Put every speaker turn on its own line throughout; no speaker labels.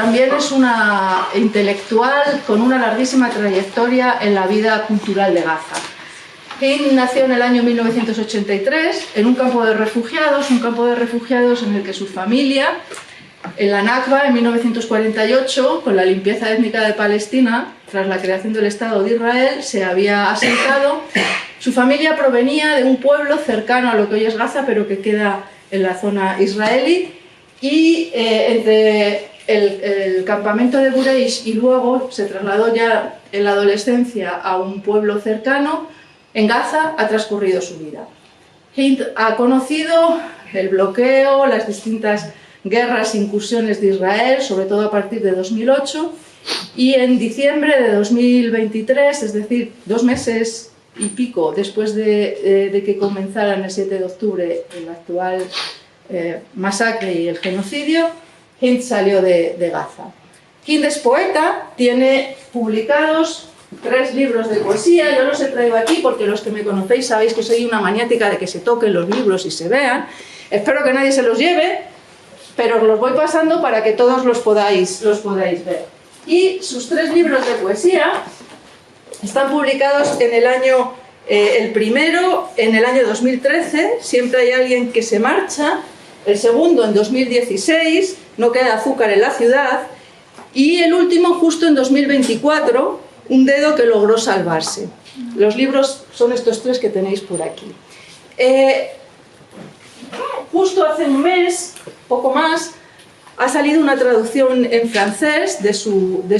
también es una intelectual con una larguísima trayectoria en la vida cultural de Gaza. Hind nació en el año 1983 en un campo de refugiados en el que su familia, en la Nakba, en 1948, con la limpieza étnica de Palestina, tras la creación del Estado de Israel, se había asentado. Su familia provenía de un pueblo cercano a lo que hoy es Gaza, pero que queda en la zona israelí, y entre el campamento de Bureish y luego se trasladó ya en la adolescencia a un pueblo cercano. En Gaza ha transcurrido su vida. Hind ha conocido el bloqueo, las distintas guerras e incursiones de Israel, sobre todo a partir de 2008, y en diciembre de 2023, es decir, 2 meses y pico después de que comenzaran el 7 de octubre el actual masacre y el genocidio, Hind salió de Gaza. Hind es poeta, tiene publicados 3 libros de poesía. Yo los he traído aquí porque los que me conocéis sabéis que soy una maniática de que se toquen los libros y se vean. Espero que nadie se los lleve, pero os los voy pasando para que todos los podáis ver. Y sus 3 libros de poesía están publicados en el año, el primero en el año 2013, Siempre hay alguien que se marcha, el segundo en 2016, No queda azúcar en la ciudad, y el último justo en 2024, Un dedo que logró salvarse. Los libros son estos 3 que tenéis por aquí. Justo hace un mes, poco más, ha salido una traducción en francés de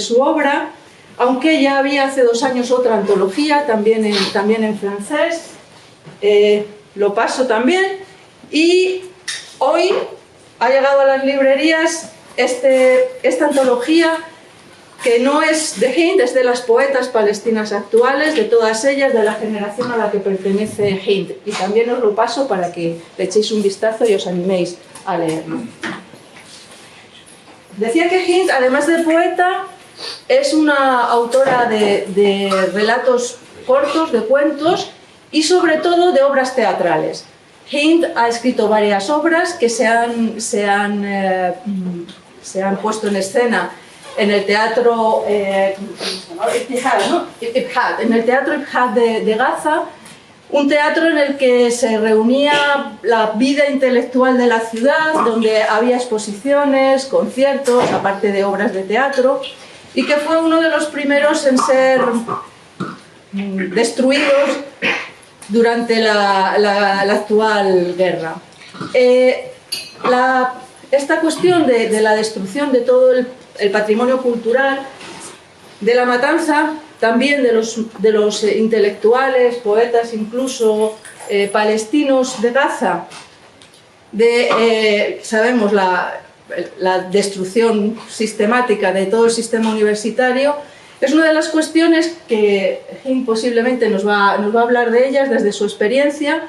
su obra, aunque ya había hace 2 años otra antología, también en francés. Lo paso también. Y hoy ha llegado a las librerías esta antología, que no es de Hind, es de las poetas palestinas actuales, de todas ellas, de la generación a la que pertenece Hind. Y también os lo paso para que le echéis un vistazo y os animéis a leerlo. Decía que Hind, además de poeta, es una autora de relatos cortos, de cuentos y sobre todo de obras teatrales. Hind ha escrito varias obras que se han puesto en escena en el teatro Ibhad de Gaza, un teatro en el que se reunía la vida intelectual de la ciudad, donde había exposiciones, conciertos, aparte de obras de teatro, y que fue uno de los primeros en ser destruidos durante la actual guerra. Esta cuestión de la destrucción de todo el patrimonio cultural, de la matanza también de los intelectuales, poetas incluso palestinos de Gaza, sabemos la destrucción sistemática de todo el sistema universitario, es una de las cuestiones que Hind posiblemente nos va a hablar de ellas desde su experiencia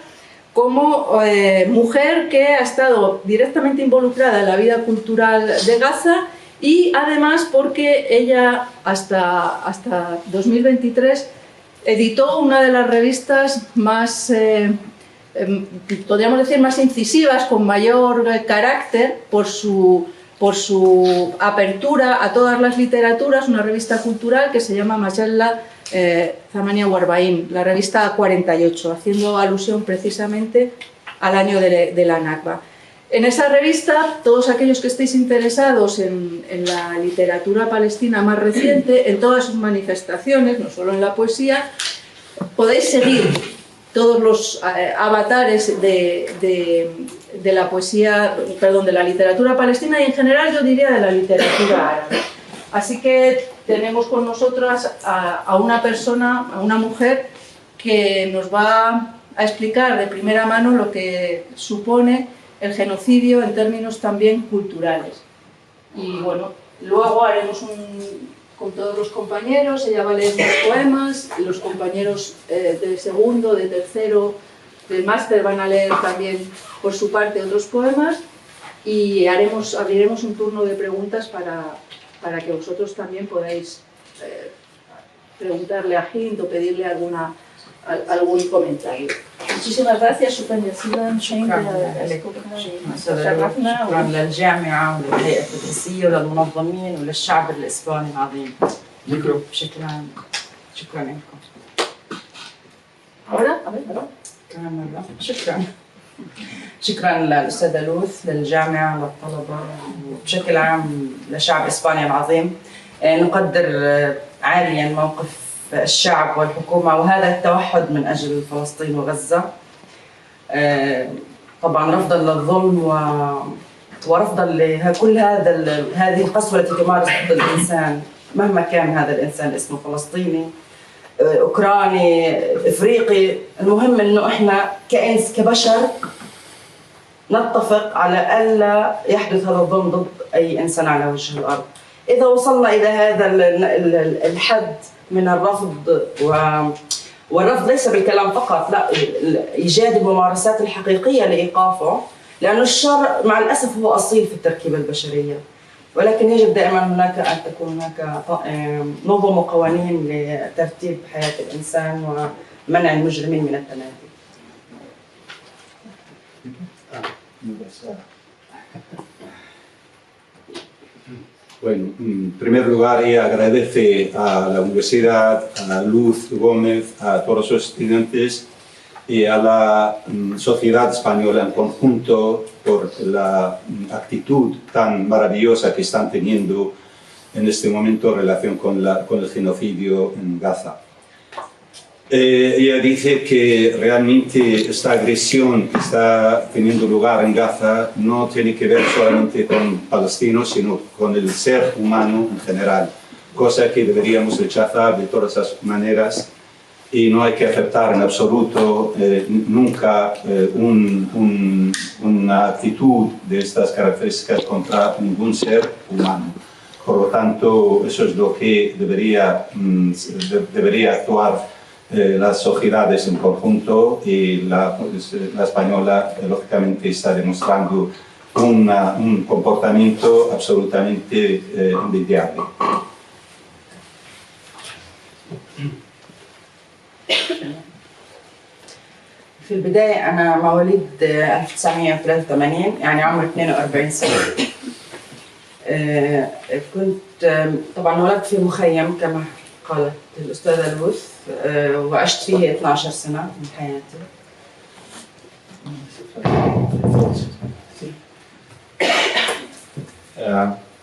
como mujer que ha estado directamente involucrada en la vida cultural de Gaza, y además porque ella hasta 2023 editó una de las revistas más, podríamos decir, más incisivas, con mayor carácter por su apertura a todas las literaturas, una revista cultural que se llama Majalla Zamania Warbaim, la revista 48, haciendo alusión precisamente al año de la Nakba. En esa revista, todos aquellos que estéis interesados en la literatura palestina más reciente, en todas sus manifestaciones, no solo en la poesía, podéis seguir todos los avatares de la poesía, perdón, de la literatura palestina y en general yo diría de la literatura árabe. Así que tenemos con nosotras a una persona, a una mujer que nos va a explicar de primera mano lo que supone el genocidio en términos también culturales. Y bueno, luego haremos con todos los compañeros, ella va a leer los poemas, los compañeros del segundo, de tercero, del máster van a leer también por su parte otros poemas y abriremos un turno de preguntas para que vosotros también podáis preguntarle a Hind o pedirle alguna algún comentario. Muchísimas gracias. شكرا جزيلا.
شكرا للجامعة وللهيئة التدريسية وللمنظمين وللشعب الإسباني العظيم. شكرا لكم. شكرا للأستاذة لوث، للجامعة، للطلبة وبشكل عام للشعب الإسباني العظيم. نقدر عاليا موقف الشعب والحكومة وهذا التوحد من أجل فلسطين وغزة. طبعا رفضا للظلم ورفضا لكل هذه القسوة التي تمارس ضد الإنسان مهما كان هذا الإنسان اسمه فلسطيني، أوكراني، إفريقي. المهم إنه إحنا كبشر نتفق على ألا يحدث هذا الظلم ضد أي إنسان على وجه الأرض. إذا وصلنا إلى هذا الحد من الرفض، والرفض ليس بالكلام فقط، لا، إيجاد الممارسات الحقيقية لإيقافه، لأن الشر مع الأسف هو أصيل في التركيبة البشرية، ولكن يجب دائما أن تكون هناك نظم وقوانين لترتيب حياة الإنسان ومنع المجرمين من التمادي.
Bueno, en primer lugar, ella agradece a la Universidad, a Luz Gómez, a todos los estudiantes y a la sociedad española en conjunto por la actitud tan maravillosa que están teniendo en este momento en relación con el genocidio en Gaza. Ella dice que realmente esta agresión que está teniendo lugar en Gaza no tiene que ver solamente con palestinos, sino con el ser humano en general, cosa que deberíamos rechazar de todas las maneras y no hay que aceptar en absoluto nunca una actitud de estas características contra ningún ser humano. Por lo tanto, eso es lo que debería actuar las sociedades en conjunto, y la española lógicamente está demostrando un comportamiento absolutamente envidiable.
في البداية أنا مواليد 1983، يعني عمري 42 سنة. كنت طبعا ولدت في مخيم كما قالت الأستاذة لوث، وعشت فيه 12 سنة من حياتي.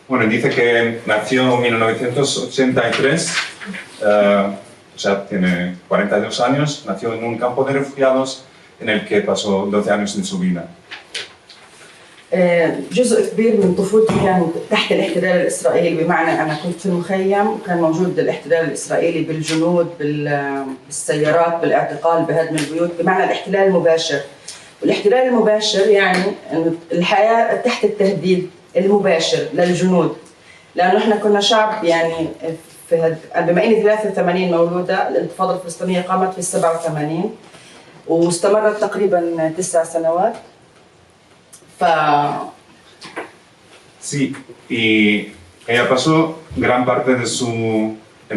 Bueno, dice que nació en 1983, o sea, tiene 42 años, nació en un campo de refugiados en el que pasó 12 años de su vida.
جزء كبير من طفولتي كان تحت الاحتلال الإسرائيلي، بمعنى أنا كنت في المخيم وكان موجود الاحتلال الإسرائيلي بالجنود، بالسيارات، بالاعتقال، بهدم البيوت، بمعنى الاحتلال المباشر. والاحتلال المباشر يعني الحياة تحت التهديد المباشر للجنود، لأنه إحنا كنا شعب يعني بما إني 83 مولودة، الانتفاضة الفلسطينية قامت في 87 واستمرت تقريبا 9 سنوات.
Sí, y ella pasó gran parte de su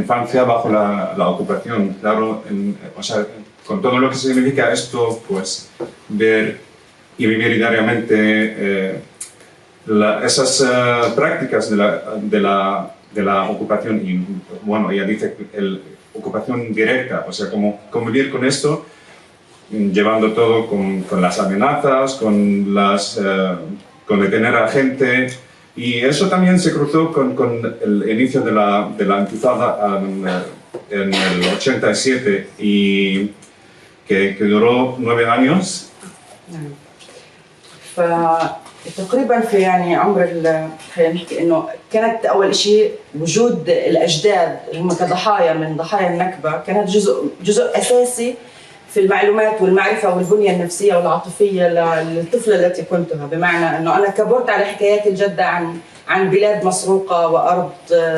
infancia bajo la ocupación, claro, o sea, con todo lo que significa esto, pues ver y vivir diariamente esas prácticas de la ocupación, y bueno, ella dice ocupación directa, o sea, como convivir con esto, llevando todo con las amenazas, con detener a gente, y eso también se cruzó con el inicio de la intifada en el 87, y que duró 9 años.
فتقريبا في يعني عمر خلينا نحكي انه كانت اول شيء وجود الاجداد اللي هم كضحايا من ضحايا النكبه، كانت جزء اساسي في المعلومات والمعرفة والبنية النفسية والعاطفية للطفلة التي كنتها، بمعنى أنه أنا كبرت على حكايات الجدة عن بلاد مسروقة وأرض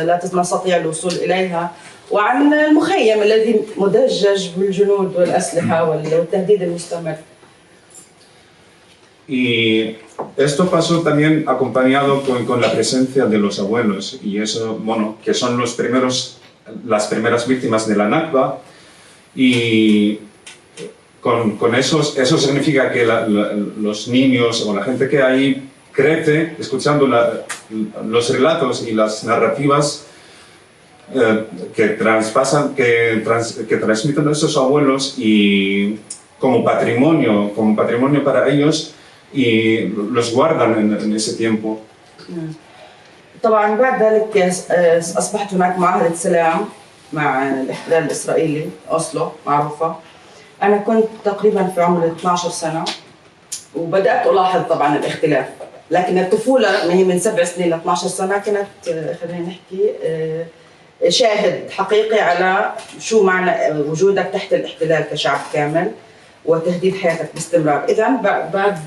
لا نستطيع الوصول إليها، وعن المخيم الذي مدجج بالجنود والأسلحة والتهديد المستمر.
Y esto pasó también acompañado con la presencia de los abuelos, y eso, bueno, que son las primeras víctimas de la Nakba, y con eso significa que los niños o la gente que ahí crece escuchando los relatos y las narrativas que transmiten esos abuelos y como patrimonio para ellos y los guardan en ese tiempo.
طبعا بعد ذلك أصبحت هناك معاهدة سلام مع الاحتلال الإسرائيلي أوسلو معروفة. أنا كنت تقريبا في عمر 12 سنة وبدأت ألاحظ طبعا الاختلاف، لكن الطفولة ما هي من 7 سنين ل 12 سنة كانت خلينا نحكي شاهد حقيقي على شو معنى وجودك تحت الاحتلال كشعب كامل وتهديد حياتك باستمرار. إذا بعد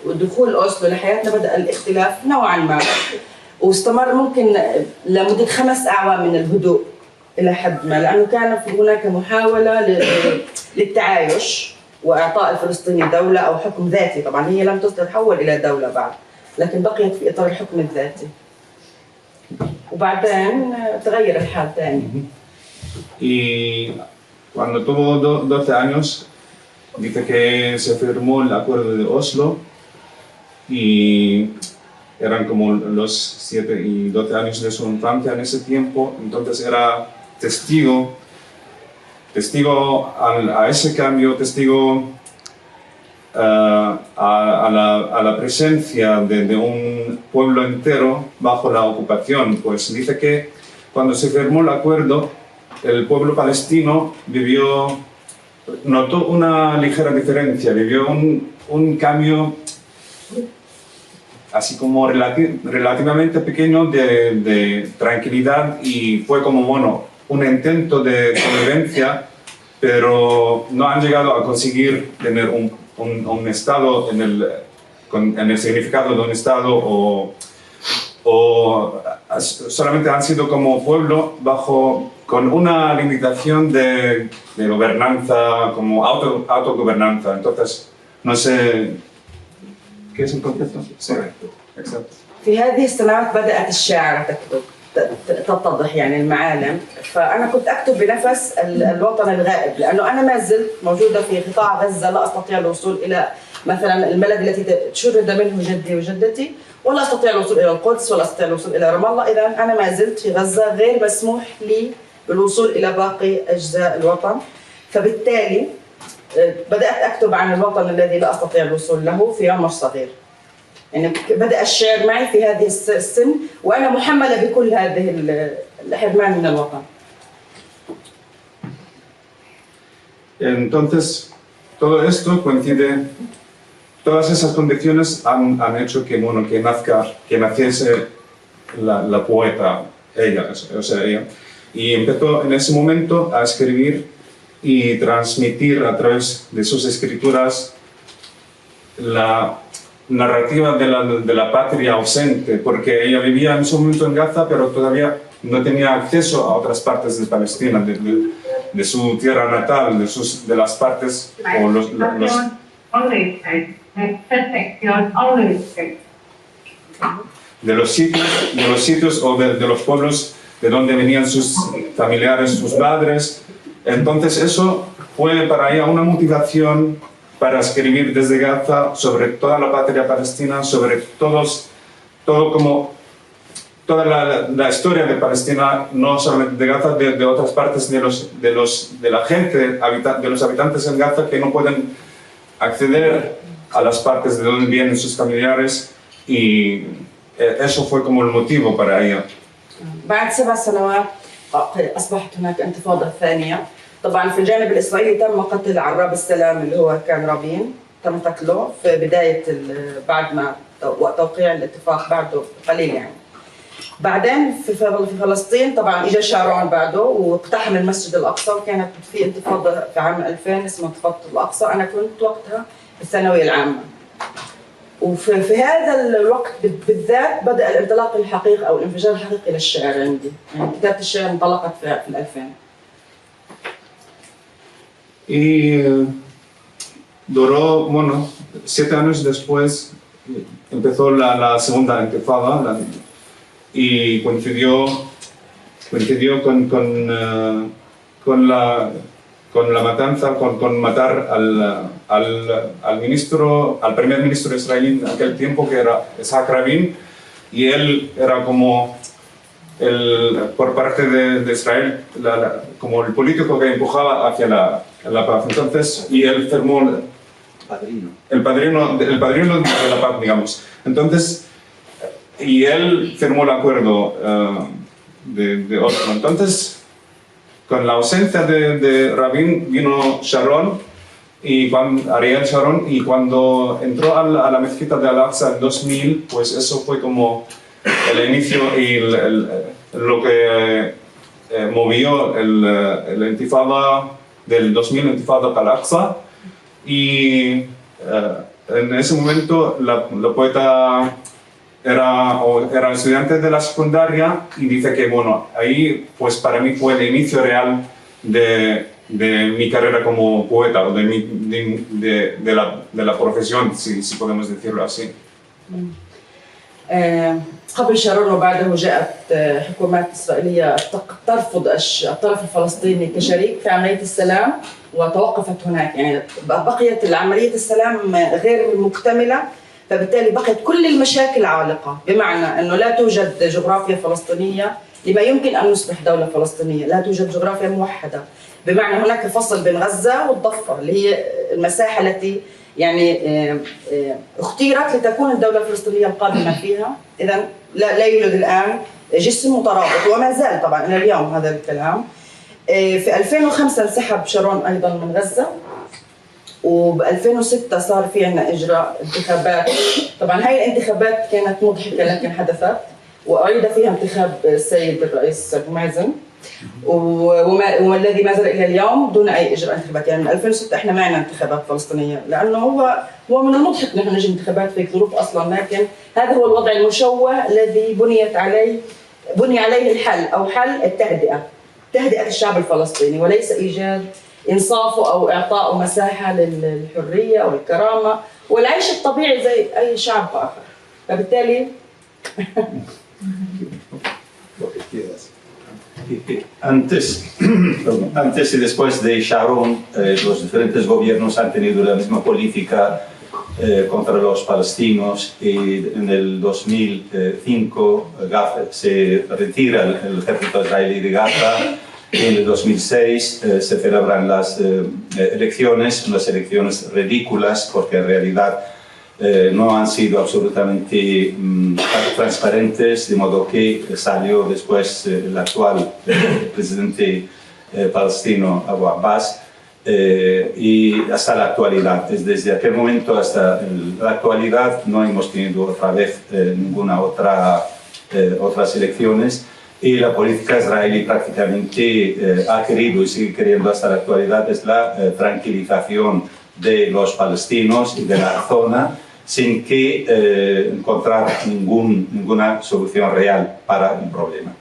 دخول أوسلو لحياتنا بدأ الاختلاف نوعا ما واستمر ممكن لمدة 5 أعوام من الهدوء إلى حد ما، لأنه كان هناك محاولة للتعايش وإعطاء الفلسطيني دولة أو حكم ذاتي. طبعا هي لم تتحول إلى دولة بعد، لكن بقيت في إطار الحكم الذاتي وبعدين تغير الحال ثاني.
Y cuando tuvo 12 años, dice que se firmó el acuerdo de Oslo y eran como los 7 y 12 años de su infancia en ese tiempo, entonces era testigo a ese cambio, testigo a la presencia de un pueblo entero bajo la ocupación. Pues dice que cuando se firmó el acuerdo, el pueblo palestino notó una ligera diferencia, vivió un cambio así como relativamente pequeño de tranquilidad y fue como, bueno, un intento de convivencia, pero no han llegado a conseguir tener un Estado en el significado de un Estado o solamente han sido como pueblo con una limitación de gobernanza, como autogobernanza. Entonces, no sé, ¿qué es el concepto? Sí, exacto.
في هذه السنوات بدأت الشاعرة تتضح يعني المعالم، فأنا كنت أكتب بنفس الوطن الغائب، لأنه أنا ما زلت موجودة في قطاع غزة، لا أستطيع الوصول إلى مثلا البلد التي شرد منه جدي وجدتي، ولا أستطيع الوصول إلى القدس، ولا أستطيع الوصول إلى رام الله. إذا أنا ما زلت في غزة، غير مسموح لي بالوصول إلى باقي أجزاء الوطن، فبالتالي بدأت أكتب عن الوطن الذي لا أستطيع الوصول له في عمر صغير. يعني بدأ الشعر معي في هذه السن وأنا محملة بكل هذه الحرمان من الوطن.
Entonces, todo esto coincide, todas esas condiciones han hecho que naciese la poeta, ella, y empezó en ese momento a escribir y transmitir a través de sus escrituras la narrativa de la patria ausente, porque ella vivía en su momento en Gaza, pero todavía no tenía acceso a otras partes de Palestina, de su tierra natal, de las partes o de los sitios o de los pueblos de donde venían sus familiares, sus padres. Entonces eso fue para ella una motivación para escribir desde Gaza sobre toda la patria palestina, sobre toda la historia de Palestina, no solamente de Gaza, de otras partes de la gente, de los habitantes en Gaza que no pueden acceder a las partes de donde vienen sus familiares, y eso fue como el motivo para ella.
بعد 7 سنوات أصبحت هناك انتفاضة ثانية. طبعا في الجانب الإسرائيلي تم قتل عراب السلام اللي هو كان رابين، تم قتله في بداية بعد ما توقيع الاتفاق بعده قليل يعني. بعدين في فلسطين طبعا اجى شارون بعده واقتحم المسجد الأقصى، وكانت في انتفاضة في عام 2000 اسمها انتفاضة الأقصى. أنا كنت وقتها في الثانوية العامة، وفي هذا الوقت بالذات بدأ الانطلاق الحقيقي أو الانفجار الحقيقي للشعر عندي، يعني كتابة الشعر انطلقت في 2000.
Y duró, 7 años después empezó la segunda intifada y coincidió con con la matanza, con matar al primer ministro israelí en aquel tiempo, que era Isaac Rabin, y él era como por parte de Israel como el político que empujaba hacia la paz. Entonces, y él firmó el padrino de la paz, digamos. Entonces, y él firmó el acuerdo de Oslo. Entonces, con la ausencia de Rabin vino Ariel Sharon, y cuando entró a la mezquita de Al-Aqsa en 2000, pues eso fue como el inicio y lo que movió el intifada del 2000, el intifada Al-Aqsa. Y en ese momento la poeta era estudiante de la secundaria, y dice que, bueno, ahí pues para mí fue el inicio real de mi carrera como poeta, o de la profesión, si podemos decirlo así.
قبل شارون وبعده جاءت حكومات إسرائيلية ترفض الطرف الفلسطيني كشريك في عملية السلام، وتوقفت هناك. يعني بقيت عملية السلام غير مكتملة، فبالتالي بقيت كل المشاكل عالقة، بمعنى أنه لا توجد جغرافيا فلسطينية لما يمكن أن نصبح دولة فلسطينية، لا توجد جغرافيا موحدة، بمعنى هناك فصل بين غزة والضفة اللي هي المساحة التي يعني اختيرت لتكون الدولة الفلسطينية القادمة فيها. إذن لا يوجد الآن جسم مترابط، وما زال طبعا إلى اليوم هذا الكلام. في 2005 انسحب شارون أيضا من غزة، وب 2006 صار في عندنا إجراء انتخابات. طبعا هاي الانتخابات كانت مضحكة لكن حدثت، وأعيد فيها انتخاب السيد الرئيس أبو مازن، والذي ما زال الى اليوم دون اي اجراء انتخابات. يعني من 2006 احنا ما عندنا انتخابات فلسطينيه، لانه هو من المضحك نحن نجي انتخابات في ظروف اصلا، لكن هذا هو الوضع المشوه الذي بني عليه الحل، او حل تهدئه الشعب الفلسطيني، وليس ايجاد انصافه او اعطائه مساحه للحريه والكرامه والعيش الطبيعي زي اي شعب اخر. فبالتالي
Antes y después de Sharon, los diferentes gobiernos han tenido la misma política contra los palestinos, y en el 2005 se retira el ejército israelí de Gaza, y en el 2006 se celebran las elecciones, unas elecciones ridículas porque en realidad no han sido absolutamente transparentes, de modo que salió después el actual presidente palestino Abu Abbas, y hasta la actualidad. Desde aquel momento hasta la actualidad no hemos tenido otra vez ninguna otras elecciones, y la política israelí prácticamente ha querido y sigue queriendo hasta la actualidad es la tranquilización de los palestinos y de la zona, sin que encontrar ninguna solución real para el problema.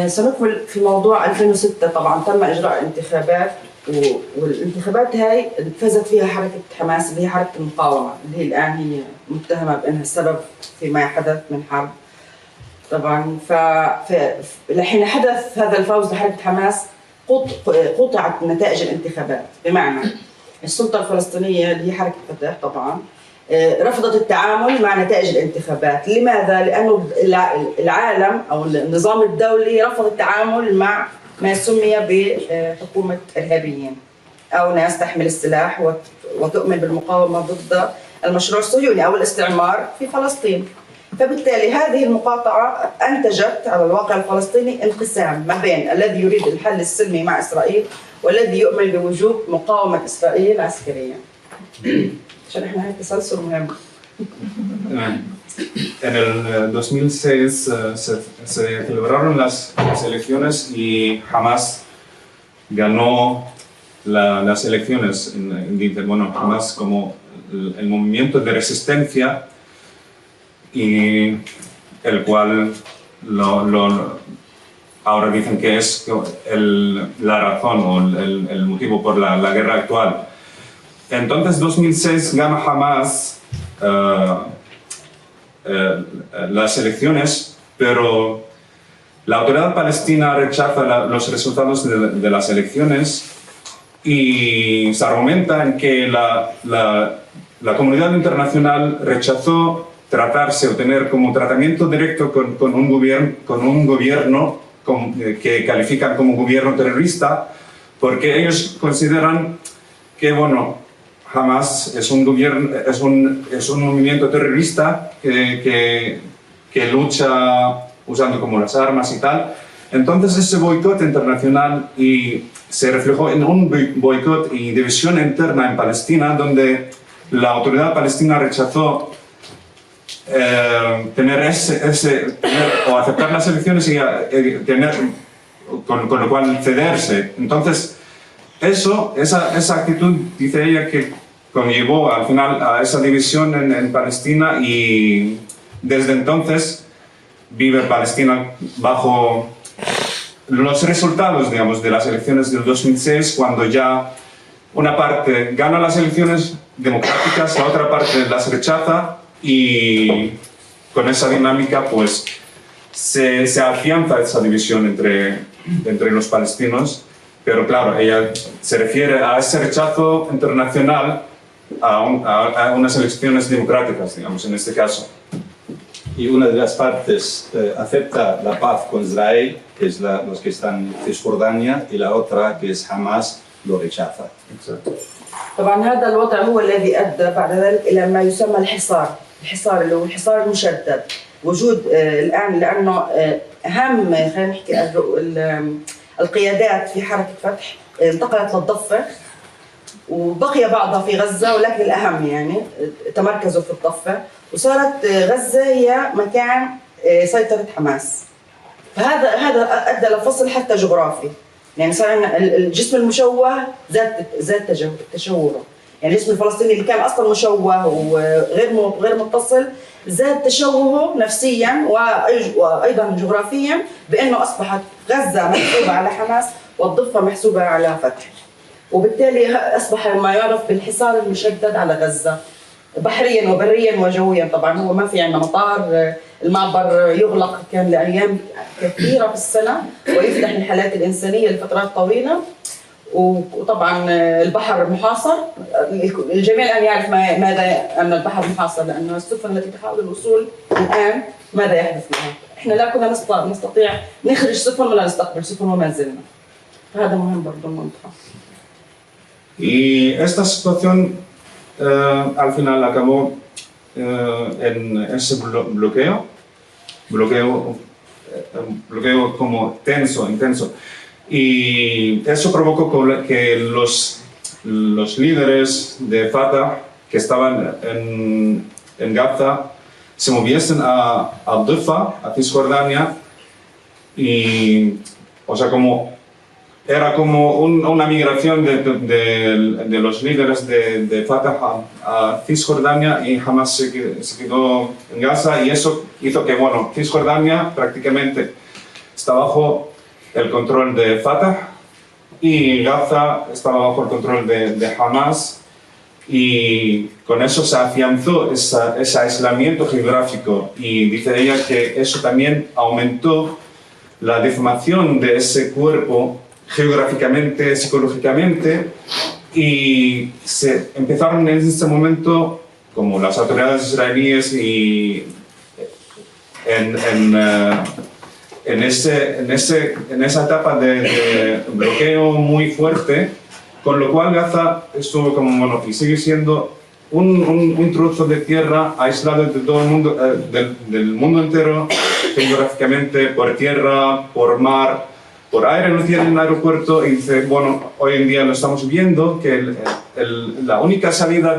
سنكمل في موضوع 2006. طبعا تم اجراء انتخابات، والانتخابات هاي فازت فيها حركه حماس اللي هي حركه المقاومه، اللي هي الان هي متهمه بانها السبب فيما حدث من حرب. طبعا حين حدث هذا الفوز لحركه حماس قطعت نتائج الانتخابات، بمعنى السلطه الفلسطينيه اللي هي حركه فتح طبعا رفضت التعامل مع نتائج الانتخابات. لماذا؟ لأنه العالم أو النظام الدولي رفض التعامل مع ما سمي بحكومة إرهابيين، أو ناس تحمل السلاح وتؤمن بالمقاومة ضد المشروع الصهيوني أو الاستعمار في فلسطين. فبالتالي هذه المقاطعة أنتجت على الواقع الفلسطيني انقسام ما بين الذي يريد الحل السلمي مع إسرائيل والذي يؤمن بوجوب مقاومة إسرائيل عسكريا. عشان احنا هاي التسلسل مهم.
En el 2006 se celebraron las elecciones y Hamas ganó las elecciones. Bueno, Hamas como el movimiento de resistencia, y el cual ahora dicen que es la razón o el motivo por la guerra actual. Entonces, 2006 gana Hamas las elecciones, pero la autoridad palestina rechaza los resultados de las elecciones, y se argumenta en que la comunidad internacional rechazó tratarse o tener como tratamiento directo con un gobierno que califican como gobierno terrorista, porque ellos consideran que, bueno, Hamas es un movimiento terrorista que lucha usando como las armas y tal. Entonces ese boicot internacional se reflejó en un boicot y división interna en Palestina, donde la autoridad palestina rechazó o aceptar las elecciones y con lo cual cederse. Entonces esa actitud, dice ella, que conllevó al final a esa división en Palestina, y desde entonces vive Palestina bajo los resultados, digamos, de las elecciones del 2006, cuando ya una parte gana las elecciones democráticas, la otra parte las rechaza, y con esa dinámica pues se afianza esa división entre los palestinos. Pero claro, ella se refiere a ese rechazo internacional a unas elecciones democráticas, digamos, en este caso.
Y una de las partes acepta la paz con Israel, que es los que están en Cisjordania, y la otra, que es Hamas, lo rechaza.
Exacto.
طبعا هذا الوضع هو الذي ادى بعد ذلك الى ما يسمى الحصار اللي هو الحصار المشدد. وجود الان لانه اهم خلينا نحكي القيادات في حركه فتح انتقلت للضفه، وبقي بعضها في غزه، ولكن الاهم يعني تمركزوا في الضفه، وصارت غزه هي مكان سيطره حماس. فهذا ادى لفصل حتى جغرافي، يعني صار الجسم المشوه زاد تشوهه، يعني الجسم الفلسطيني اللي كان اصلا مشوه وغير متصل زاد تشوهه نفسيا وايضا جغرافيا، بانه اصبحت غزه محسوبه على حماس والضفه محسوبه على فتح، وبالتالي اصبح ما يعرف بالحصار المشدد على غزه بحريا وبريا وجويا. طبعا هو ما في عندنا مطار، المعبر يغلق كان لايام كثيره في السنه ويفتح للحالات الانسانيه لفترات طويله، وطبعا البحر محاصر. الجميع الان يعرف ماذا ان البحر محاصر، لانه السفن التي تحاول الوصول الان ماذا يحدث لها. احنا لا كنا نستطيع نخرج سفن ولا نستقبل سفن وما زلنا. هذا مهم برضه المنطقه.
Y esta situación al final acabó en ese bloqueo como tenso, intenso. Y eso provocó que los líderes de Fatah que estaban en Gaza se moviesen a Al-Difa, a Cisjordania, y, o sea, era como una migración de los líderes de Fatah a Cisjordania, y Hamas se quedó en Gaza, y eso hizo que, bueno, Cisjordania prácticamente está bajo el control de Fatah y Gaza estaba bajo el control de Hamas, y con eso se afianzó ese aislamiento geográfico, y dice ella que eso también aumentó la deformación de ese cuerpo geográficamente, psicológicamente, y se empezaron en ese momento, como las autoridades israelíes y en esa etapa de bloqueo muy fuerte, con lo cual Gaza estuvo como, bueno, y sigue siendo un trozo de tierra aislado de todo el mundo, del mundo entero, geográficamente, por tierra, por mar, por aire. No tiene un aeropuerto, y dice, bueno, hoy en día lo estamos viendo, que la única salida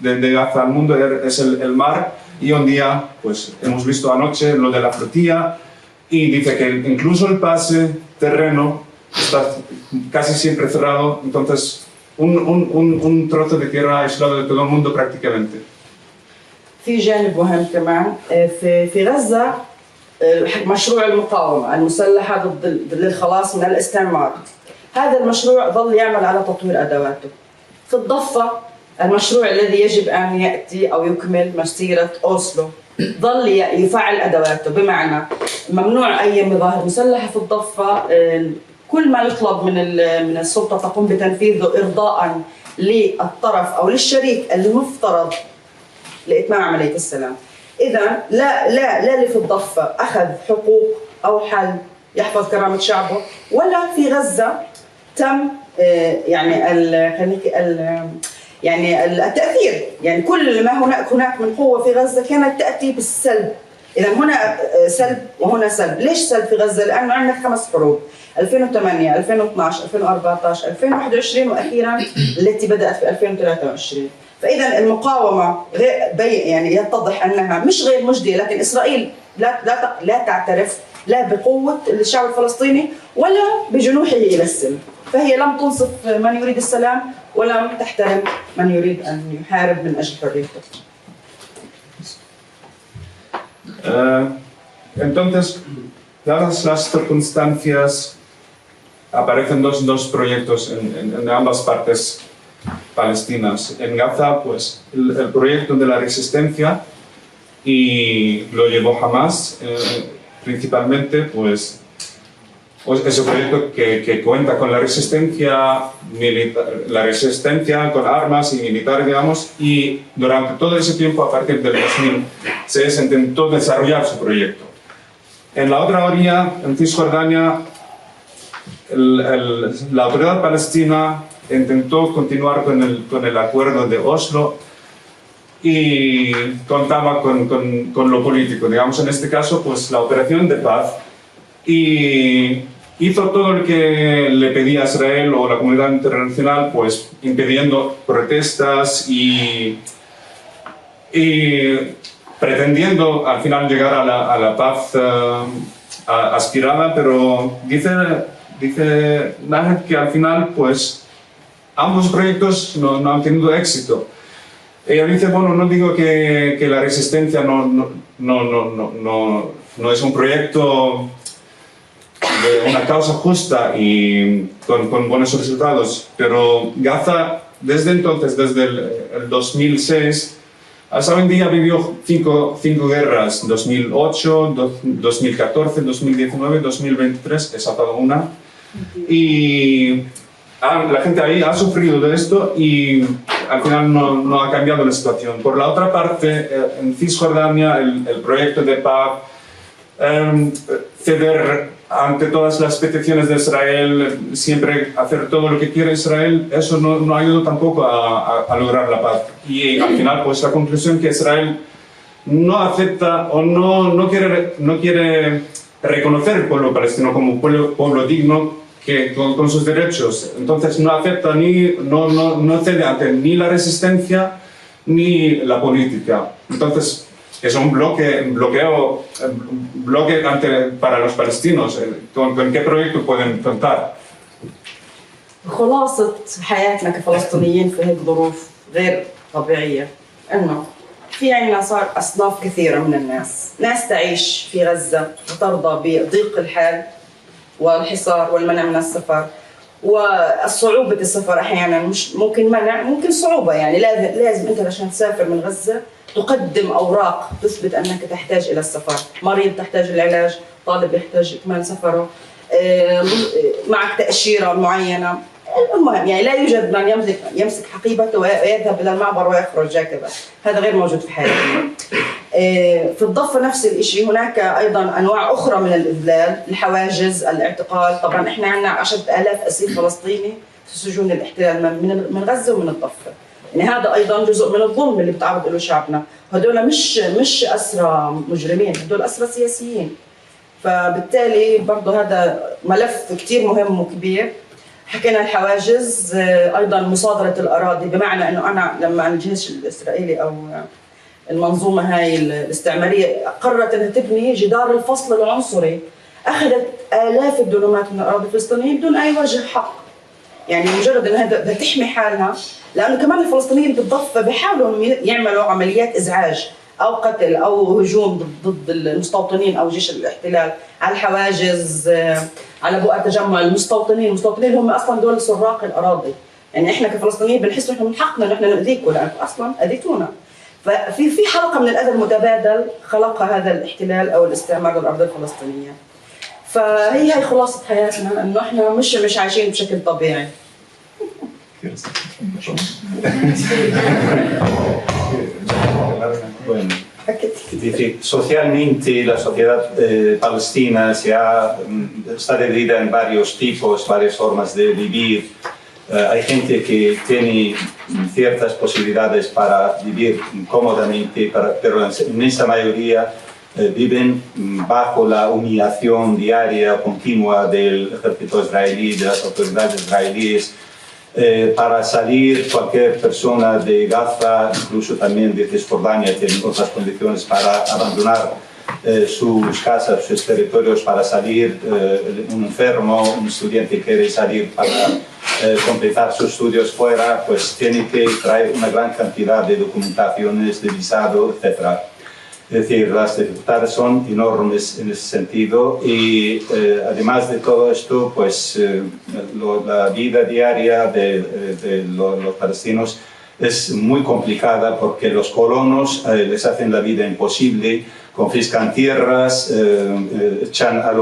de Gaza al mundo es el mar, y un día, pues hemos visto anoche lo de la flotilla, y dice que incluso el pase terreno está casi siempre cerrado. Entonces un trozo de tierra aislado de todo el mundo prácticamente.
في جانب مهم كمان في غزة، مشروع المقاومة المسلحة ضد الخلاص من الاستعمار. هذا المشروع ظل يعمل على تطوير أدواته. في الضفة المشروع الذي يجب أن يأتي أو يكمل مسيرة أوسلو ظل يفعل أدواته، بمعنى ممنوع أي مظاهر مسلحة في الضفة، كل ما يطلب من السلطة تقوم بتنفيذه إرضاء للطرف أو للشريك المفترض لإتمام عملية السلام. إذا لا اللي في الضفة أخذ حقوق أو حل يحفظ كرامة شعبه، ولا في غزة تم يعني التأثير، يعني كل ما هناك من قوة في غزة كانت تأتي بالسلب. إذا هنا سلب وهنا سلب. ليش سلب في غزة؟ لأنه عندنا 5 حروب، 2008 2012 2014 2021 وأخيرا التي بدأت في 2023. فإذا المقاومة يعني يتضح أنها مش غير مجدية، لكن إسرائيل لا تعترف لا بقوة الشعب الفلسطيني ولا بجنوحه إلى السلم، فهي لم تنصف من يريد السلام ولم تحترم من يريد أن يحارب من أجل حريته.
Entonces, dadas las circunstancias, aparecen dos proyectos en ambas partes palestinas. En Gaza, pues, el proyecto de la resistencia, y lo llevó Hamas, principalmente, pues es un proyecto que cuenta con la resistencia con armas y militar, digamos, y durante todo ese tiempo, a partir del 2006, intentó desarrollar su proyecto. En la otra orilla, en Cisjordania, la autoridad palestina intentó continuar con el acuerdo de Oslo y contaba con lo político, digamos, en este caso, pues la operación de paz, y hizo todo lo que le pedía Israel o la comunidad internacional, pues impidiendo protestas y pretendiendo al final llegar a la paz aspirada, pero dice Nahed que al final, pues ambos proyectos no han tenido éxito. Ella dice, bueno, no digo que la resistencia no es un proyecto de una causa justa y con buenos resultados, pero Gaza desde entonces, desde el 2006, hasta hoy en día vivió cinco guerras: 2008, 2014, 2019, 2023, he saltado una, y la gente ahí ha sufrido de esto y al final no ha cambiado la situación. Por la otra parte, en Cisjordania, el proyecto de paz, ceder ante todas las peticiones de Israel, siempre hacer todo lo que quiere Israel, eso no ayuda tampoco a lograr la paz. Y al final, pues la conclusión que Israel no acepta o no quiere reconocer el pueblo palestino como pueblo digno, con sus derechos. Entonces no acepta no cede ante ni la resistencia ni la política. Entonces es un bloque para los palestinos. ¿Con qué proyecto pueden contar?
خلاصة حياتنا كفلسطينيين في هذه الظروف غير طبيعية إنه في عنا صار أصناف كثيرة من ناس تعيش في غزة وترضى بضيق الحال والحصار والمنع من السفر والصعوبة السفر. أحيانا مش ممكن منع، ممكن صعوبة، يعني لازم أنت عشان تسافر من غزة تقدم أوراق تثبت أنك تحتاج إلى السفر. مريض تحتاج العلاج، طالب يحتاج إكمال سفره، معك تأشيرة معينة. المهم يعني لا يوجد من يمسك حقيبته ويذهب إلى المعبر ويخرج هكذا، هذا غير موجود في حياتنا. في الضفة نفس الشيء، هناك أيضا أنواع أخرى من الإذلال، الحواجز، الاعتقال. طبعا إحنا عندنا 10,000 أسير فلسطيني في سجون الاحتلال من غزة ومن الضفة. يعني هذا أيضا جزء من الظلم اللي بتعرض له شعبنا. هدول مش أسرى مجرمين، هدول أسرى سياسيين. فبالتالي برضه هذا ملف كتير مهم وكبير. حكينا الحواجز، أيضا مصادرة الأراضي، بمعنى أنه أنا لما الجيش الإسرائيلي أو المنظومة هاي الاستعمارية قررت أنها تبني جدار الفصل العنصري، أخذت آلاف الدونمات من الأراضي الفلسطينية بدون أي وجه حق. يعني مجرد أنها بدها تحمي حالها، لأنه كمان الفلسطينيين بالضفة بيحاولوا يعملوا عمليات إزعاج أو قتل أو هجوم ضد المستوطنين أو جيش الاحتلال على الحواجز، على بؤر تجمع المستوطنين هم أصلا دول سراق الأراضي. يعني إحنا كفلسطينيين بنحس إحنا من حقنا إن إحنا نأذيكم لأنكم أصلا أذيتونا. ففي حلقة من الأذى المتبادل خلقها هذا الاحتلال أو الاستعمار للأرض الفلسطينية. فهي خلاصة حياتنا، انه احنا مش عايشين بشكل طبيعي.
Bueno, es decir, socialmente la sociedad palestina está dividida en varios tipos, varias formas de vivir. Hay gente que tiene ciertas posibilidades para vivir cómodamente, pero la inmensa mayoría viven bajo la humillación diaria, continua del ejército israelí, de las autoridades israelíes. Para salir cualquier persona de Gaza, incluso también de Cisjordania, tiene otras condiciones para abandonar sus casas, sus territorios, para salir. Un enfermo, un estudiante quiere salir para completar sus estudios fuera, pues tiene que traer una gran cantidad de documentaciones, de visado, etc. Es decir, las dificultades son enormes en ese sentido y además de todo esto, pues la vida diaria de los palestinos es muy complicada porque los colonos les hacen la vida imposible, confiscan tierras, echan a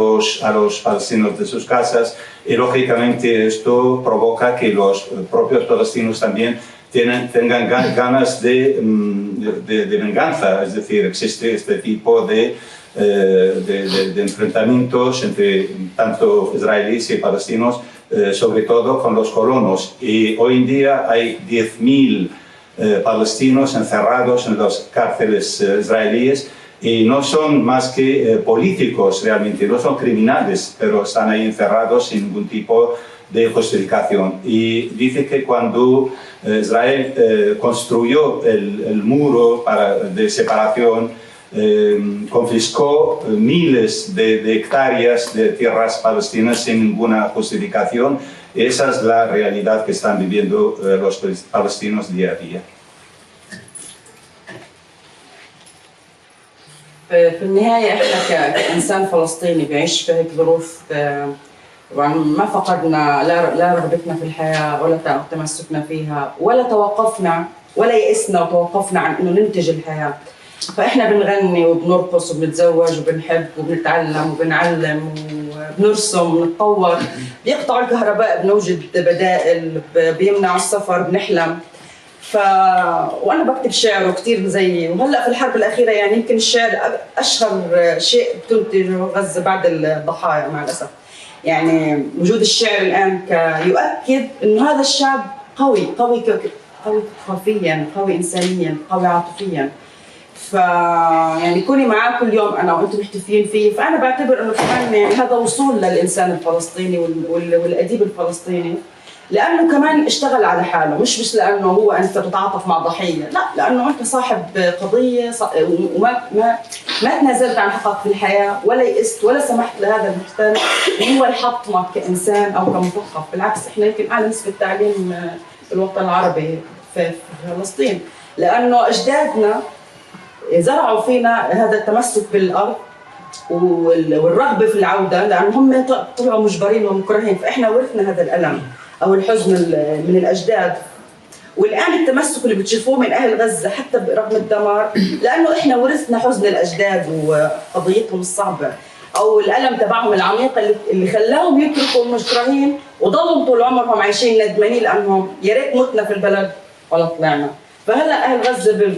los palestinos de sus casas y lógicamente esto provoca que los propios palestinos también tengan ganas de venganza, es decir, existe este tipo de enfrentamientos entre tanto israelíes y palestinos, sobre todo con los colonos. Y hoy en día hay 10.000 palestinos encerrados en las cárceles israelíes y no son más que políticos realmente, no son criminales, pero están ahí encerrados sin ningún tipo de justificación. Y dice que cuando Israel construyó el muro de separación, confiscó miles de hectáreas de tierras palestinas sin ninguna justificación. Esa es la realidad que están viviendo los palestinos día a día.
في النهاية احنا كإنسان فلسطيني بيعيش في هيك ظروف، طبعا ما فقدنا لا رغبتنا في الحياة ولا تمسكنا فيها ولا توقفنا ولا يئسنا وتوقفنا عن انه ننتج الحياة. فاحنا بنغني وبنرقص وبنتزوج وبنحب وبنتعلم وبنعلم وبنرسم ونتطور. بيقطعوا الكهرباء بنوجد بدائل، بيمنعوا السفر بنحلم. وانا بكتب شعر وكثير زيي، وهلا في الحرب الاخيره يعني يمكن الشعر اشهر شيء بتنتجه غزه بعد الضحايا مع الاسف. يعني وجود الشعر الان يؤكد انه هذا الشعب قوي ثقافيا، قوي انسانيا، قوي عاطفيا. يعني كوني معاه كل يوم انا وانتم محتفلين فيه، فانا بعتبر انه كمان يعني هذا وصول للانسان الفلسطيني والاديب الفلسطيني، لانه كمان اشتغل على حاله، مش بس لانه هو انت تتعاطف مع ضحيه، لا، لانه انت صاحب قضيه وما ما تنازلت عن حقك في الحياه ولا يئست ولا سمحت لهذا المحتل هو يحطمك كانسان او كمثقف. بالعكس احنا يمكن اعلى نسبه تعليم في الوطن العربي في فلسطين، لانه اجدادنا زرعوا فينا هذا التمسك بالارض والرغبه في العوده، لانهم طلعوا مجبرين ومكرهين، فاحنا ورثنا هذا الالم او الحزن من الاجداد. والان التمسك اللي بتشوفوه من اهل غزه حتى رغم الدمار، لانه احنا ورثنا حزن الاجداد وقضيتهم الصعبه او الالم تبعهم العميق اللي خلاهم يتركوا مكرهين وضلوا طول عمرهم عايشين ندمانين لانهم يا ريت متنا في البلد ولا طلعنا. فهلا اهل غزه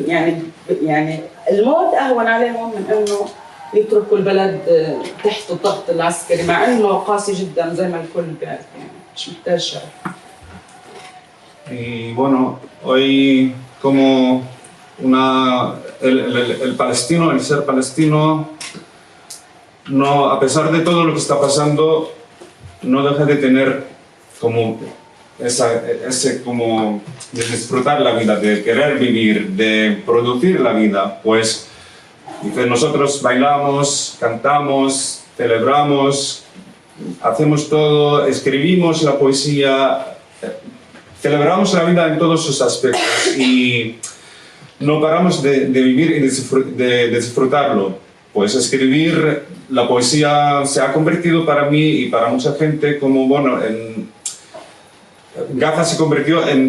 يعني الموت اهون عليهم من انه يتركوا البلد تحت الضغط العسكري، مع انه قاسي جدا زي ما الكل بيعرف، يعني مش محتاج شرح.
Y bueno, hoy como el palestino, el ser palestino, no, a pesar de todo lo que está pasando, no deja de tener como ese como de disfrutar la vida, de querer vivir, de producir la vida. Pues nosotros bailamos, cantamos, celebramos, hacemos todo, escribimos la poesía, celebramos la vida en todos sus aspectos y no paramos de vivir y de disfrutarlo. Pues escribir la poesía se ha convertido para mí y para mucha gente como, bueno, Gaza se convirtió en...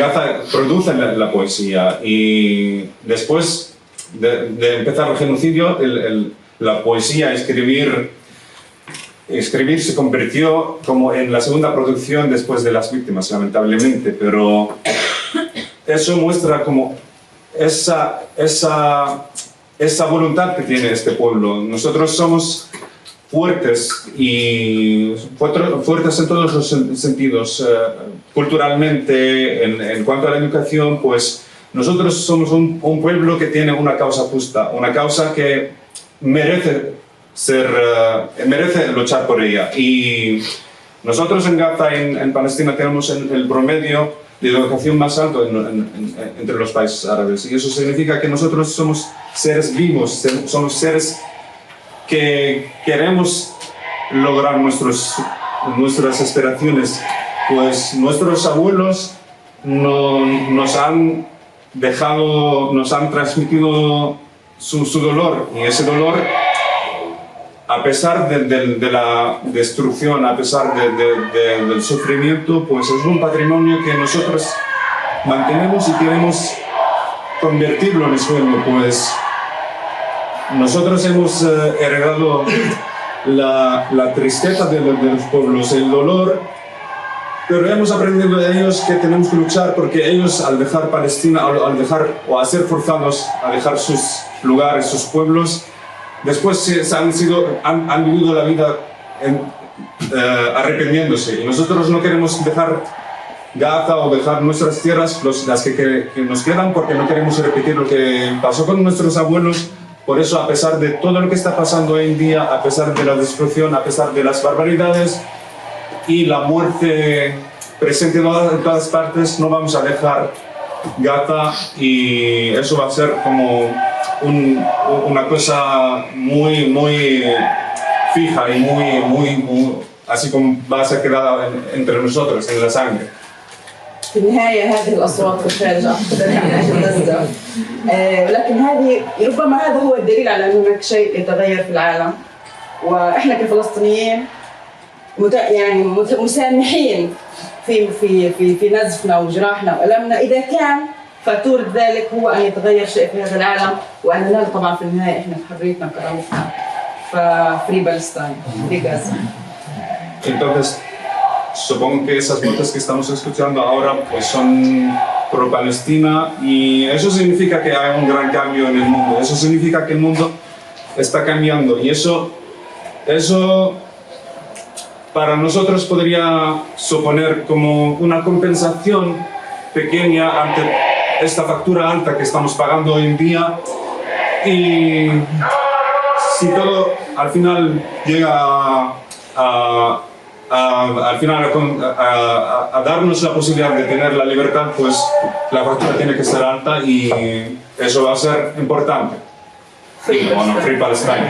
Gaza produce la poesía y después de empezar el genocidio, la poesía, escribir escribir se convirtió como en la segunda producción después de las víctimas, lamentablemente, pero eso muestra como esa voluntad que tiene este pueblo. Nosotros somos fuertes y fuertes en todos los sentidos, culturalmente, en cuanto a la educación, pues nosotros somos un pueblo que tiene una causa justa, una causa que merece luchar por ella. Y nosotros en Gaza, en Palestina, tenemos el promedio de educación más alto entre los países árabes. Y eso significa que nosotros somos seres vivos, somos seres que queremos lograr nuestras aspiraciones. Pues nuestros abuelos nos han transmitido su dolor, y ese dolor, a pesar de la destrucción, a pesar del sufrimiento, pues es un patrimonio que nosotros mantenemos y queremos convertirlo en sueño. Pues nosotros hemos heredado la tristeza de los pueblos, el dolor, pero hemos aprendido de ellos que tenemos que luchar, porque ellos, al dejar Palestina, a ser forzados a dejar sus lugares, sus pueblos, después han vivido la vida arrepintiéndose. Y nosotros no queremos dejar Gaza o dejar nuestras tierras, las que nos quedan, porque no queremos repetir lo que pasó con nuestros abuelos. Por eso, a pesar de todo lo que está pasando hoy en día, a pesar de la destrucción, a pesar de las barbaridades y la muerte presente en todas partes, no vamos a dejar Gaza, y eso va a ser como una cosa muy, muy fija y muy así como va a ser quedada entre nosotros, en la sangre.
في النهاية هذه الأصوات في الخارج أعتقد من أجل غزة، ولكن ربما هذا هو الدليل على أن هناك شيء يتغير في العالم، وإحنا كفلسطينيين يعني مسامحين في نزفنا وجراحنا وألمنا، إذا كان فاتورة ذلك هو أن يتغير شيء في هذا العالم، وأن ننال طبعا في النهاية إحنا حريتنا وكرامتنا. ففري بالستاين، فري غزة.
Entonces, supongo que esas voces que estamos escuchando ahora pues son pro Palestina, y eso significa que hay un gran cambio en el mundo. Eso significa que el mundo está cambiando, y eso para nosotros podría suponer como una compensación pequeña ante esta factura alta que estamos pagando hoy en día. Y si todo al final llega a darnos la posibilidad de tener la libertad, pues la factura tiene que ser alta, y eso va a ser importante. Bueno, Free Palestine.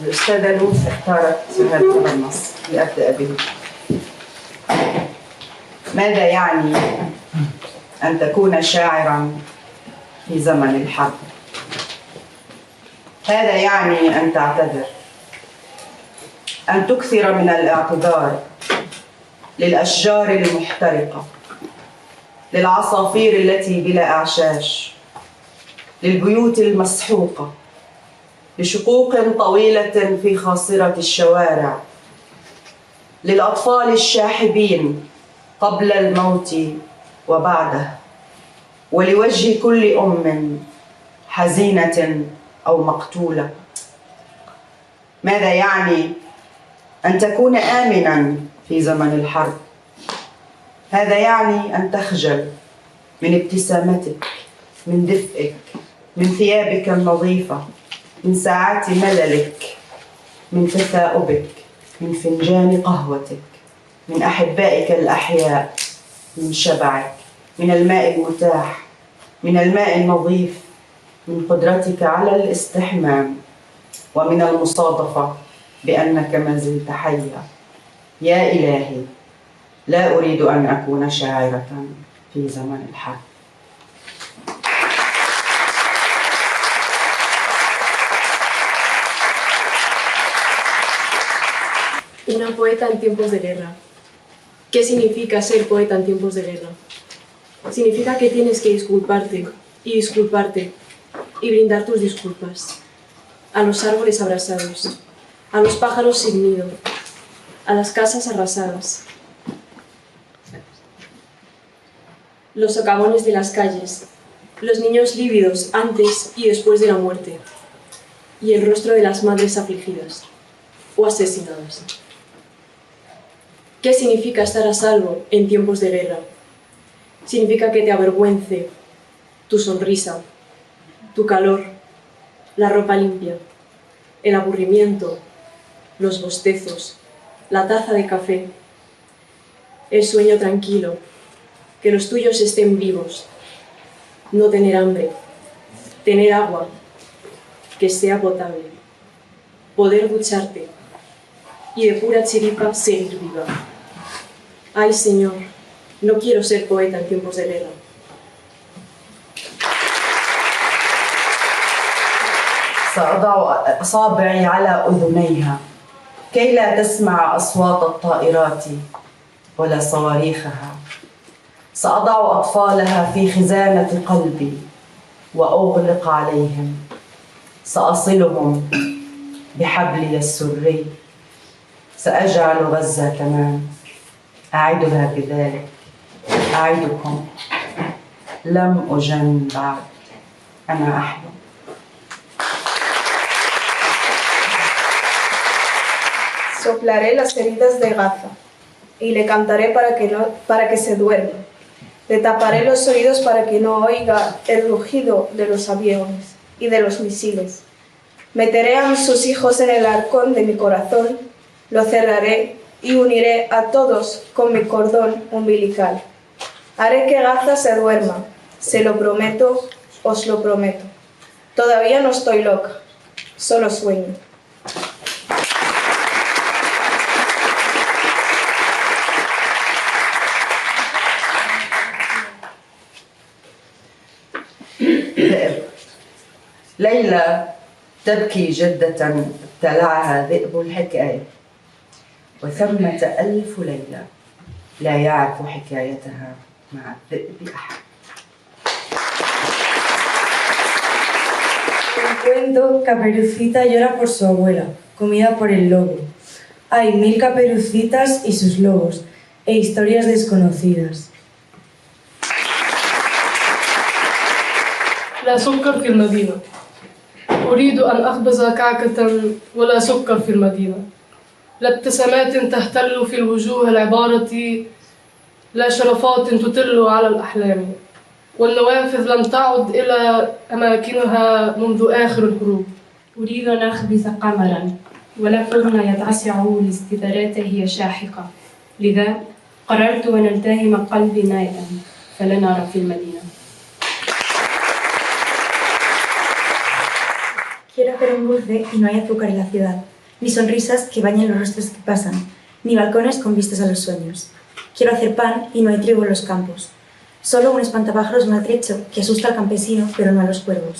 الأستاذة لوث اختارت هذا النص لأبدأ به. ماذا يعني أن تكون شاعراً في زمن الحرب؟ هذا يعني أن تعتذر، أن تكثر من الاعتذار للأشجار المحترقة، للعصافير التي بلا أعشاش، للبيوت المسحوقة، لشقوق طويلة في خاصرة الشوارع، للأطفال الشاحبين قبل الموت وبعده، ولوجه كل أم حزينة أو مقتولة. ماذا يعني أن تكون آمناً في زمن الحرب؟ هذا يعني أن تخجل من ابتسامتك، من دفئك، من ثيابك النظيفة، من ساعات مللك، من تثاؤبك، من فنجان قهوتك، من أحبائك الأحياء، من شبعك، من الماء المتاح، من الماء النظيف، من قدرتك على الاستحمام، ومن المصادفة بأنك ما زلت حيا. يا إلهي، لا أريد أن أكون شاعرة في زمن الحرب.
Una poeta en tiempos de guerra. ¿Qué significa ser poeta en tiempos de guerra? Significa que tienes que disculparte y brindar tus disculpas a los árboles abrasados, a los pájaros sin nido, a las casas arrasadas, los socavones de las calles, los niños lívidos antes y después de la muerte, y el rostro de las madres afligidas o asesinadas. ¿Qué significa estar a salvo en tiempos de guerra? Significa que te avergüence tu sonrisa, tu calor, la ropa limpia, el aburrimiento, los bostezos, la taza de café, el sueño tranquilo, que los tuyos estén vivos, no tener hambre, tener agua, que sea potable, poder ducharte y de pura chiripa seguir viva. Ay, Señor, no quiero ser poeta en tiempos de guerra.
سأضع أصابعي على أذنيها كي لا تسمع أصوات الطائرات ولا صواريخها. سأضع أطفالها في خزانة قلبي وأغلق عليهم. سأصلهم بحبلي السري. سأجعل غزة تمام. أعدها بذلك. أعدكم لم أجن بعد. أنا أحلم.
Soplaré las heridas de Gaza y le cantaré para que se duerma. Le taparé los oídos para que no oiga el rugido de los aviones y de los misiles. Meteré a sus hijos en el arcón de mi corazón, lo cerraré y uniré a todos con mi cordón umbilical. Haré que Gaza se duerma, se lo prometo, os lo prometo. Todavía no estoy loca, solo sueño.
ليلى تبكي جدة ابتلعها ذئب الحكاية، وثمة 1000 ليلى لا يعرف حكايتها مع الذئب أحد.
El cuento Caperucita llora por su abuela, comida por el lobo. Hay 1000 caperucitas y sus lobos, e historias desconocidas.
لا سكر في المدينة. أريد أن أخبز كعكة ولا سكر في المدينة. لا ابتسامات تهتل في الوجوه العبارة، لا شرفات تطل على الأحلام، والنوافذ لم تعد إلى أماكنها منذ آخر الحروب.
أريد أن أخبز قمرا ولا فرن يتسع لاستداراته شاحقة، لذا قررت أن ألتهم قلبي نائما فلا نرى في المدينة.
Quiero hacer un dulce y no hay azúcar en la ciudad, ni sonrisas que bañen los rostros que pasan, ni balcones con vistas a los sueños. Quiero hacer pan y no hay trigo en los campos, solo un espantapájaros maltrecho que asusta al campesino pero no a los cuervos.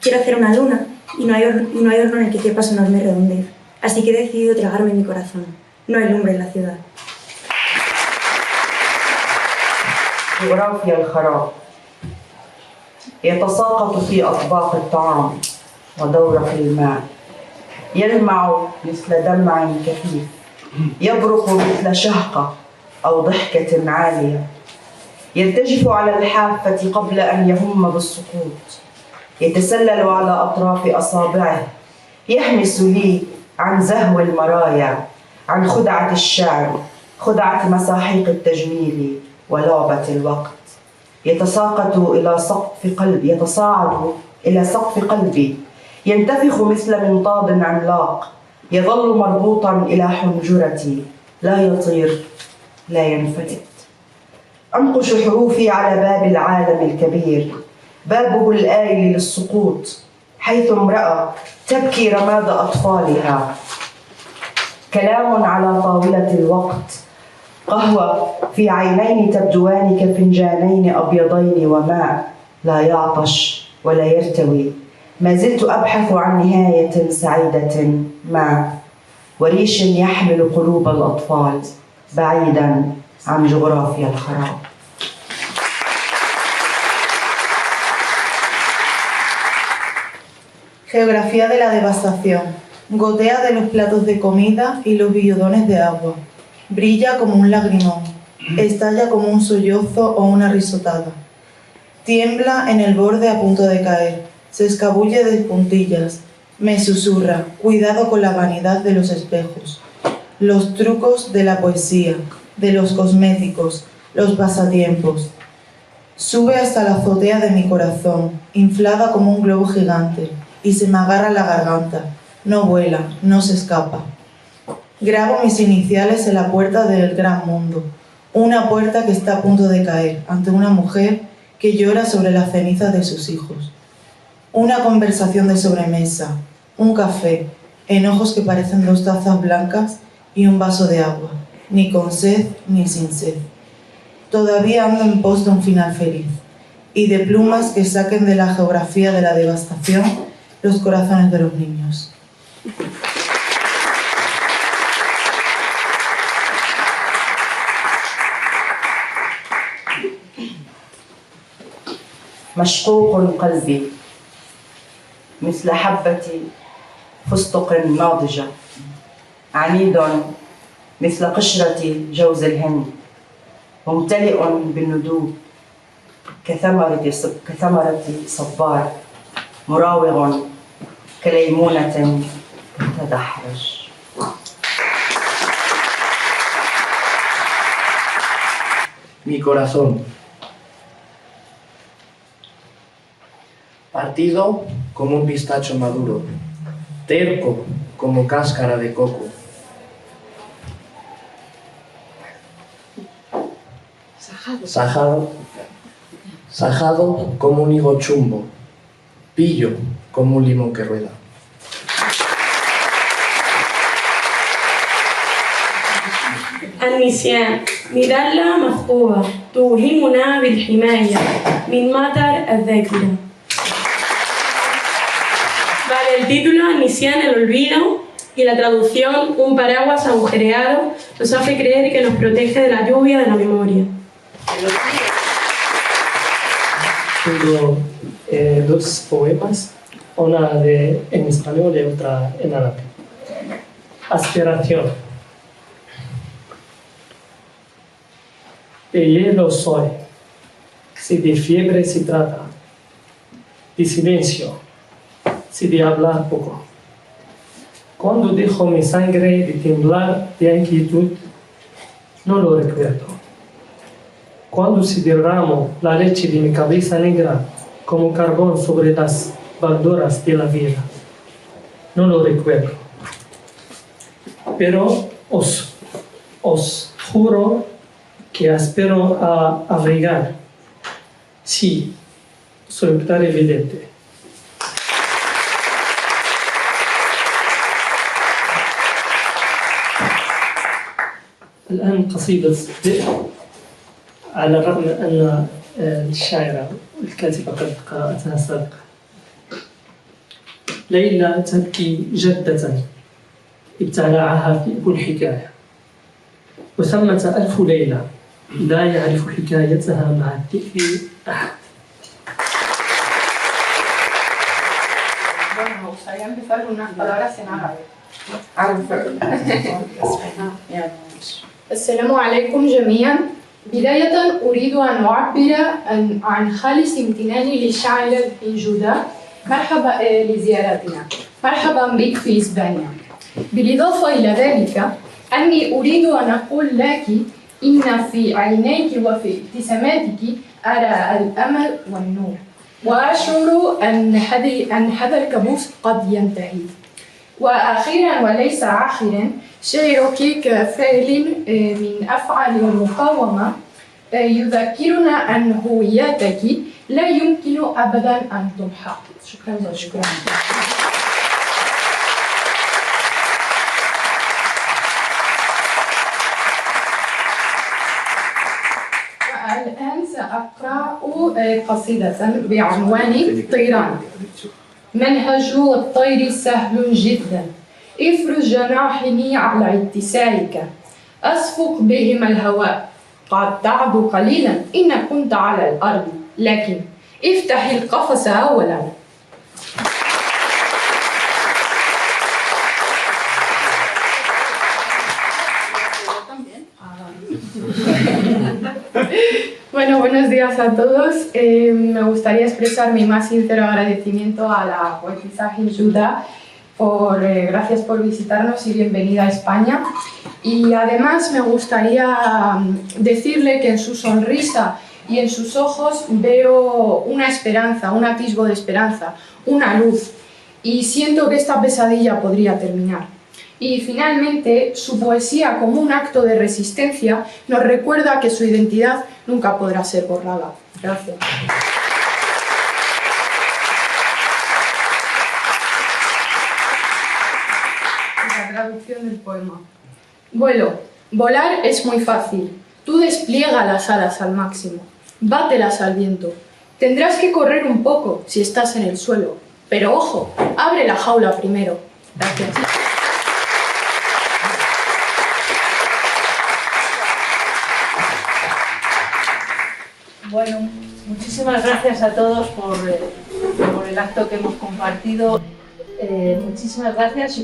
Quiero hacer una luna y no hay horno en el que quepa su enorme redondez, así que he decidido tragarme mi corazón. No hay lumbre en la ciudad.
جغرافيا الخراب يتساقط في أطباق الطعام ودورق الماء، يلمع مثل دمع كثيف، يبرق مثل شهقة أو ضحكة عالية، يرتجف على الحافة قبل أن يهم بالسقوط، يتسلل على أطراف أصابعه، يحمس لي عن زهو المرايا، عن خدعة الشعر، خدعة مساحيق التجميل ولعبة الوقت. يتصاعد إلى سقف قلبي، ينتفخ مثل منطاد عملاق، يظل مربوطا إلى حنجرتي، لا يطير لا ينفلت. أنقش حروفي على باب العالم الكبير، بابه الآيل للسقوط، حيث امرأة تبكي رماد أطفالها. كلام على طاولة الوقت، قهوة في عينين تبدوان كفنجانين أبيضين وماء لا يعطش ولا يرتوي. ما زلت أبحث عن نهاية سعيدة ما، وريش يحمل قلوب الأطفال بعيدا عن جغرافيا الخراب.
Geografía de la devastación. Gotea de los platos de comida y los billodones de agua. Brilla como un lagrimón. Estalla como un sollozo o una risotada. Tiembla en el borde a punto de caer. Se escabulle de puntillas. Me susurra, cuidado con la vanidad de los espejos. Los trucos de la poesía, de los cosméticos, los pasatiempos. Sube hasta la azotea de mi corazón, inflada como un globo gigante, y se me agarra la garganta. No vuela, no se escapa. Grabo mis iniciales en la puerta del gran mundo, una puerta que está a punto de caer ante una mujer que llora sobre las cenizas de sus hijos. Una conversación de sobremesa, un café, enojos que parecen 2 tazas blancas y un vaso de agua, ni con sed ni sin sed. Todavía ando en pos de un final feliz, y de plumas que saquen de la geografía de la devastación los corazones de los niños.
مشقوق قلبي مثل حبة فستق ناضجة، عنيد مثل قشرة جوز الهند، ممتلئ بالندوب كثمرة صبار، مراوغ كليمونة تدحرج.
Mi corazón, partido como un pistacho maduro, terco como cáscara de coco. Sajado como un higo chumbo, pillo como un limón que rueda.
النسيان مدلة مخطوبة توهمنا بالحماية من مطر الذاكرة. Vale, el título Nisyan, el olvido, y la traducción, un paraguas agujereado, nos hace creer que nos protege de la lluvia de la memoria.
Tengo 2 poemas, una en español y otra en árabe. Aspiración. De hielo soy, si de fiebre se trata, de silencio, si de hablar poco. Cuando dejo mi sangre de temblar de inquietud, no lo recuerdo. Cuando se derramó la leche de mi cabeza negra como carbón sobre las baldoras de la vida, no lo recuerdo. Pero os juro que aspiro a abrigar. Sí, soy tan evidente. الآن قصيدة على الرغم أن الشاعرة والكاتبة قد قرأتها سابقا. ليلى تبكي جدة ابتلعها ذئب الحكاية، وثمة 1000 ليلة لا يعرف حكايتها مع الذئب أحد.
Bueno, me gustaría empezar con unas palabras en árabe. السلام عليكم جميعا. بداية أريد أن أعبر عن خالص امتناني للشاعرة بن جودة. مرحبا لزيارتنا، مرحبا بك في إسبانيا. بالإضافة إلى ذلك أني أريد أن أقول لك إن في عينيك وفي ابتساماتك أرى الأمل والنور، وأشعر أن هذا الكابوس قد ينتهي.
وأخيرا وليس آخرا شعرك كفعل من أفعال المقاومة يذكرنا أن هويتك لا يمكن أبدا أن تمحى. شكرا جزيلا. الآن سأقرأ قصيدة بعنوان طيران. منهج الطير سهل جدا، افرج جناحني على اتساعك، أصفق بهما الهواء، قد تعد قليلا إن كنت على الأرض، لكن افتح القفص أولا. Bueno, buenos días a todos. Me gustaría expresar mi más sincero agradecimiento a la poetisa Hilda gracias por visitarnos y bienvenida a España. Y además me gustaría decirle que en su sonrisa y en sus ojos veo una esperanza, un atisbo de esperanza, una luz. Y siento que esta pesadilla podría terminar. Y finalmente, su poesía como un acto de resistencia nos recuerda que su identidad nunca podrá ser borrada. Gracias. La traducción del poema. Vuelo. Volar es muy fácil. Tú despliega las alas al máximo. Bátelas al viento. Tendrás que correr un poco si estás en el suelo. Pero ojo, abre la jaula primero. Gracias.
Bueno, muchísimas gracias a todos por el acto que hemos compartido. Muchísimas gracias.